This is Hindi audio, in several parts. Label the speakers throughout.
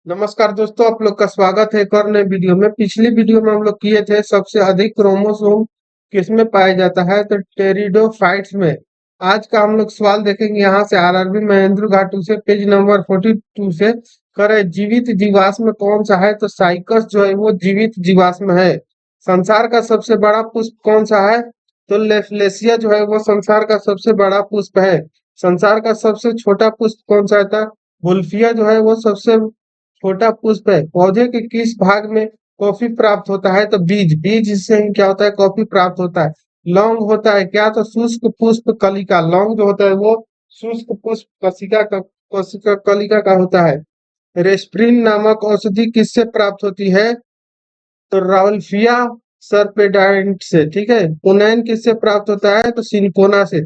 Speaker 1: नमस्कार दोस्तों, आप लोग का स्वागत है एक और नए वीडियो में। पिछली वीडियो में हम लोग किए थे सबसे अधिक क्रोमोसोम किसमें पाया जाता है, तो टेरिडोफाइट्स में। आज का हम लोग सवाल देखेंगे यहाँ से आरआरबी महेंद्र घाटू से, पेज नंबर 42 से। करे जीवित जीवाश्म कौन सा है, तो साइकस जो है वो जीवित जीवाश्म है। संसार का सबसे बड़ा पुष्प कौन सा है, तो लेफलेसिया जो है वो संसार का सबसे बड़ा पुष्प है। संसार का सबसे छोटा पुष्प कौन सा था, वुल्फिया जो है वो सबसे छोटा पुष्प है। पौधे के किस भाग में कॉफी प्राप्त होता है, तो बीज, बीज से ही क्या होता है, कॉफी प्राप्त होता है। लौंग होता है क्या, तो शुष्क पुष्प कलिका। लौंग जो होता है वो शुष्क पुष्प कशिका का, कोशिका कलिका का होता है। रेस्प्रिन नामक औषधि किससे प्राप्त होती है, तो राउल्फिया सर्पेडाइट से। ठीक है। पुनैन किससे प्राप्त होता है, तो सिनकोना से।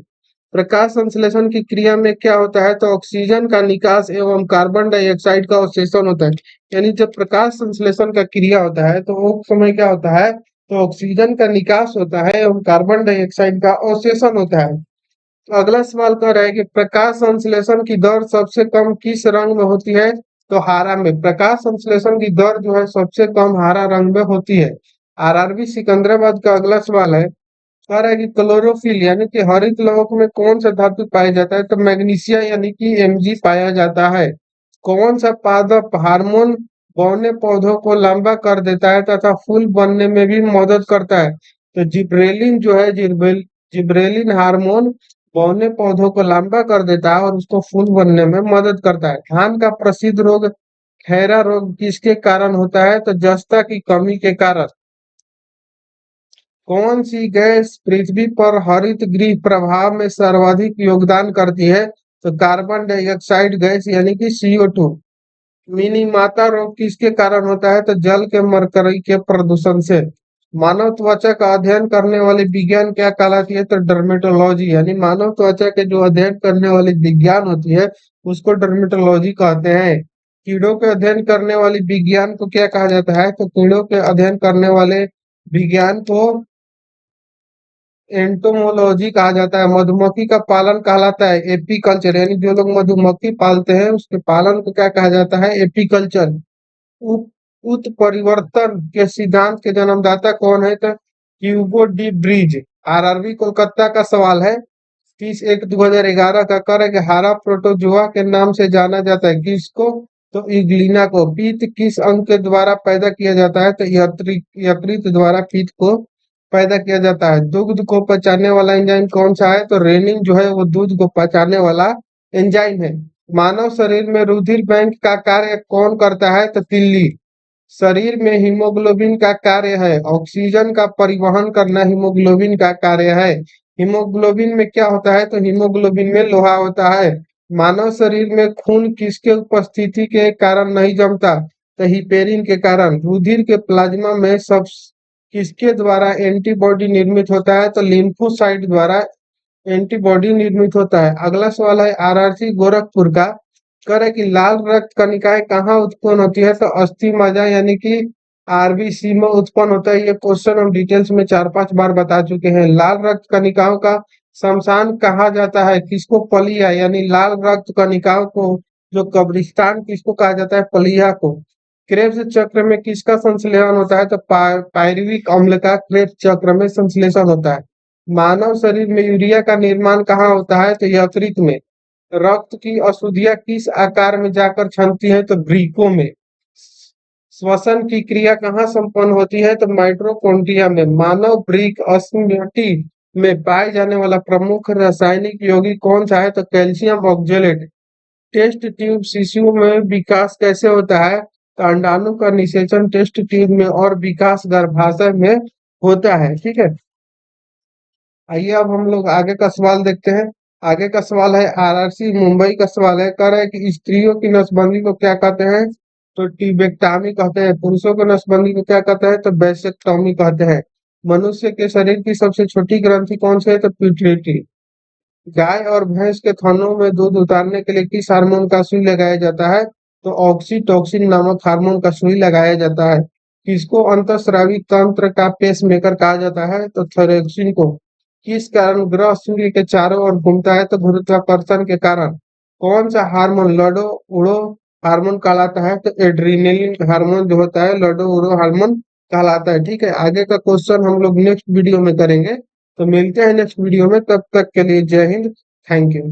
Speaker 1: प्रकाश संश्लेषण की क्रिया में क्या होता है, तो ऑक्सीजन का निकास एवं कार्बन डाइऑक्साइड का अवशोषण होता है। यानी जब प्रकाश संश्लेषण का क्रिया होता है तो वो समय क्या होता है, तो ऑक्सीजन का निकास होता है एवं कार्बन डाइऑक्साइड का अवशोषण होता है। तो अगला सवाल कह रहा है कि प्रकाश संश्लेषण की दर सबसे कम किस रंग में होती है, तो हरा में। प्रकाश संश्लेषण की दर जो है सबसे कम हरा रंग में होती है। आरआरबी सिकंदराबाद का अगला सवाल है, कह रहा है कि क्लोरोफिल यानी कि हरित लौह में कौन सा धातु पाया जाता है, तो मैग्नीशिया यानी कि एमजी पाया जाता है। कौन सा पादप हार्मोन बौने पौधों को लंबा कर देता है तथा फूल बनने में भी मदद करता है, तो जिब्रेलिन जो है, जिब्रेलिन हार्मोन बौने पौधों को लंबा कर देता है और उसको फूल बनने में मदद करता है। धान का प्रसिद्ध रोग खैरा रोग किसके कारण होता है, तो जस्ता की कमी के कारण। कौन सी गैस पृथ्वी पर हरित गृह प्रभाव में सर्वाधिक योगदान करती है, तो कार्बन डाइऑक्साइड गैस यानी कि CO2। मिनीमाता रोग किसके कारण होता है, तो जल के मरकरी के प्रदूषण से। मानव त्वचा का अध्ययन करने वाली विज्ञान क्या कहलाती है, तो डर्मेटोलॉजी। यानी मानव त्वचा के जो अध्ययन करने वाली विज्ञान होती है उसको डर्मेटोलॉजी कहते हैं। कीड़ों के अध्ययन करने वाली विज्ञान को क्या कहा जाता है, तो कीड़ों के अध्ययन करने वाले विज्ञान को एंटोमोलॉजी कहा जाता है। मधुमक्खी का पालन कहलाता है एपीकल्चर। यानी जो लोग मधुमक्खी पालते हैं उसके पालन को क्या कहा जाता है, एपीकल्चर। उत्परिवर्तन के सिद्धांत के जन्मदाता कौन है, तो Hugo de bridge. RRB Kolkata का सवाल है 30/1/2011 का, कर है कि हारा प्रोटोजुआ के नाम से जाना जाता है किसको, तो इग्लिना को। पीत किस अंग के द्वारा पैदा किया जाता है, तो यकृत द्वारा पीत को पैदा किया जाता है। दूध को पचाने वाला एंजाइम कौन सा है, तो रेनिन जो है वो दूध को पचाने वाला एंजाइम है। मानव शरीर में रुधिर बैंक का कार्य कौन करता है, तो तिल्ली। शरीर में हीमोग्लोबिन का कार्य है, ऑक्सीजन का परिवहन करना हीमोग्लोबिन का कार्य है। हीमोग्लोबिन में क्या होता है, तो हीमोग्लोबिन में लोहा होता है। मानव शरीर में खून किसके उपस्थिति के कारण नहीं जमता, तो हिपेरिन के कारण। रुधिर के प्लाज्मा में सब किसके द्वारा एंटीबॉडी निर्मित होता है, तो लिम्फोसाइट द्वारा एंटीबॉडी निर्मित होता है। अगला सवाल है आरआरसी गोरखपुर का, करे कि लाल रक्त कणिकाएं कहाँ उत्पन्न होती है, तो अस्थि मज्जा यानी कि आरबीसी में उत्पन्न होता है। ये क्वेश्चन हम डिटेल्स में 4-5 बार बता चुके हैं। लाल रक्त कणिकाओं का शमशान कहा जाता है किसको, पलिया। यानी लाल रक्त कणिकाओं को जो कब्रिस्तान किसको कहा जाता है, पलिया को। क्रेब्स चक्र में किसका संश्लेषण होता है, तो पायरुविक अम्ल का क्रेब्स चक्र में संश्लेषण होता है। मानव शरीर में यूरिया का निर्माण कहाँ होता है, तो यकृत में। रक्त की अशुद्धियां किस आकार में जाकर छनती है, तो वृक्कों में। श्वसन की क्रिया कहाँ संपन्न होती है, तो माइटोकॉन्ड्रिया में। मानव वृक्क अस्मिटी में पाए जाने वाला प्रमुख रासायनिक यौगिक कौन सा है, तो कैल्शियम ऑक्जेलेट। टेस्ट ट्यूब शिशु में विकास कैसे होता है, तो अंडाणु का निषेचन टेस्ट ट्यूब में और विकास गर्भाशय में होता है। ठीक है। आइए अब हम लोग आगे का सवाल देखते हैं। आगे का सवाल है आरआरसी मुंबई का सवाल है, कह रहा है कि स्त्रियों की नसबंदी को क्या कहते हैं, तो टीबेक्टामी कहते हैं। पुरुषों की नसबंदी को क्या कहते हैं, तो वैसेक्टोमी कहते हैं। मनुष्य के शरीर की सबसे छोटी ग्रंथि कौन सी है, तो पिट्यूटरी। गाय और भैंस के थनों में दूध उतारने के लिए किस हार्मोन का सुई लगाया जाता है, तो ऑक्सीटोसिन नामक हार्मोन का सुई लगाया जाता है। किसको अंतःस्रावी तंत्र का पेसमेकर कहा जाता है, तो थायरॉक्सिन को। किस कारण ग्रह सूर्य के चारों ओर घूमता है, तो गुरुत्वाकर्षण के कारण। कौन सा हार्मोन लड़ो उड़ो हार्मोन कहलाता है, तो एड्रीनलिन हार्मोन जो होता है लडो हार्मोन कहलाता है। ठीक है, आगे का क्वेश्चन हम लोग नेक्स्ट वीडियो में करेंगे। तो मिलते हैं नेक्स्ट वीडियो में, तब तक के लिए जय हिंद, थैंक यू।